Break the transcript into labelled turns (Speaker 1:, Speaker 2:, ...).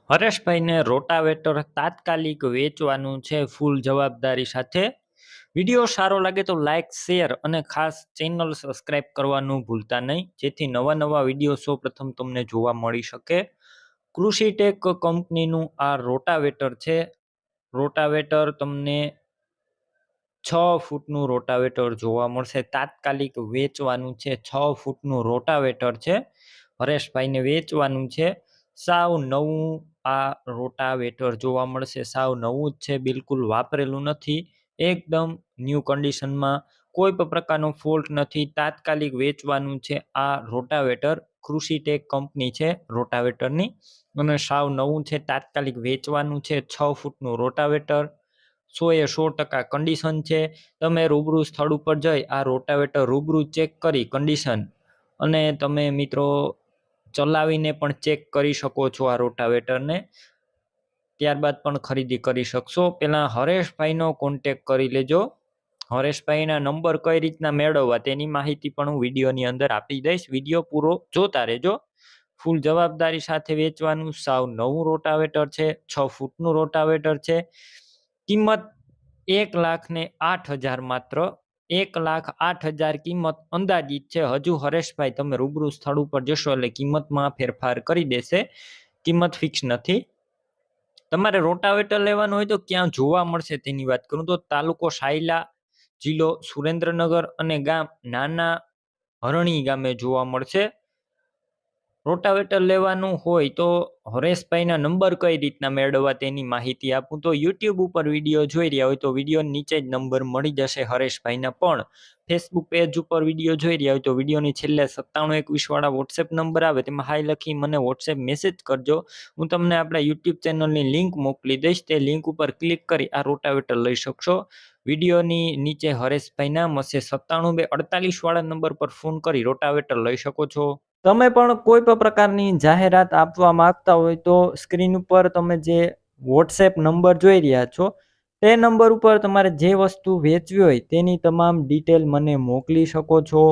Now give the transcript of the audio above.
Speaker 1: હરેશભાઈને rotavator તાત્કાલિક વેચવાનું છે ફૂલ જવાબદારી સાથે. વિડીયો સારો લાગે તો લાઇક, શેર અને ખાસ ચેનલ સબસ્ક્રાઇબ કરવાનું ભૂલતા નહીં, જેથી નવા વિડીયો સૌપ્રથમ તમને જોવા મળી શકે. કૃષિટેક કંપનીનું આ રોટાવેટર છે. રોટાવેટર તમને 6 ફૂટનું રોટાવેટર જોવા મળશે. તાત્કાલિક વેચવાનું છે. 6 ફૂટનું રોટાવેટર છે. હરેશભાઈને વેચવાનું છે. સાવ નવું આ રોટાવેટર જોવા મળશે. સાવ નવું જ છે, બિલકુલ વાપરેલું નથી. એકદમ ન્યૂ કન્ડિશનમાં, કોઈ પણ પ્રકારનો ફોલ્ટ નથી. તાત્કાલિક વેચવાનું છે આ રોટાવેટર. કૃષિટેક કંપની છે રોટાવેટરની અને સાવ નવું છે. તાત્કાલિક વેચવાનું છે. 6 ફૂટનું રોટાવેટર 100% કન્ડિશન છે. તમે રૂબરૂ સ્થળ ઉપર જઈ આ રોટાવેટર રૂબરૂ ચેક કરી કન્ડિશન, અને તમે મિત્રો ચલાવીને પણ ચેક કરી શકો છો આ રોટાવેટરને. ત્યારબાદ પણ ખરીદી કરી શકશો. પહેલાં હરેશભાઈનો કોન્ટેક કરી લેજો. હરેશભાઈના નંબર કઈ રીતના મેળવવા તેની માહિતી પણ હું વિડીયોની અંદર આપી દઈશ. વિડીયો પૂરો જોતા રહેજો. ફૂલ જવાબદારી સાથે વેચવાનું સાવ નવું રોટાવેટર છે. 6 ફૂટનું રોટાવેટર છે. કિંમત 1,08,000 માત્ર. 1,08,000 કિંમત અંદાજિત છે. હજુ હરેશભાઈ તમે રૂબરૂ સ્થળ ઉપર જશો એટલે કિંમતમાં ફેરફાર કરી દેશે. કિંમત ફિક્સ નથી. તમારે રોટાવેટર લેવાનું હોય તો ક્યાં જોવા મળશે તેની વાત કરું તો તાલુકો સાયલા, જિલ્લો સુરેન્દ્રનગર અને ગામ નાના હરણી ગામે જોવા મળશે. રોટાવેટર લેવાનું હોય તો હરેશભાઈના નંબર કઈ રીતના મેળવવા તેની માહિતી આપું તો યુટ્યુબ ઉપર વિડીયો જોઈ રહ્યા હોય તો વિડીયો નીચે જ નંબર મળી જશે હરેશભાઈના. પણ ફેસબુક પેજ ઉપર વિડીયો જોઈ રહ્યા હોય તો વિડીયોની છેલ્લે 9721 વાળા વોટ્સએપ નંબર આવે તેમાં હાઈ લખી મને વોટ્સએપ મેસેજ કરજો. હું તમને આપણા યુટ્યુબ ચેનલની લિંક મોકલી દઈશ. તે લિંક ઉપર ક્લિક કરી આ રોટાવેટર લઈ શકશો. વિડીયોની નીચે હરેશભાઈના મસે 97 2 48 વાળા નંબર પર ફોન કરી રોટાવેટર લઈ શકો છો. તમે પણ કોઈ પણ પ્રકારની જાહેરાત આપવા માંગતા હોય તો સ્ક્રીન ઉપર તમે જે વોટ્સએપ નંબર જોઈ રહ્યા છો તે નંબર ઉપર તમારે જે વસ્તુ વેચવી હોય તેની તમામ ડિટેલ મને મોકલી શકો છો.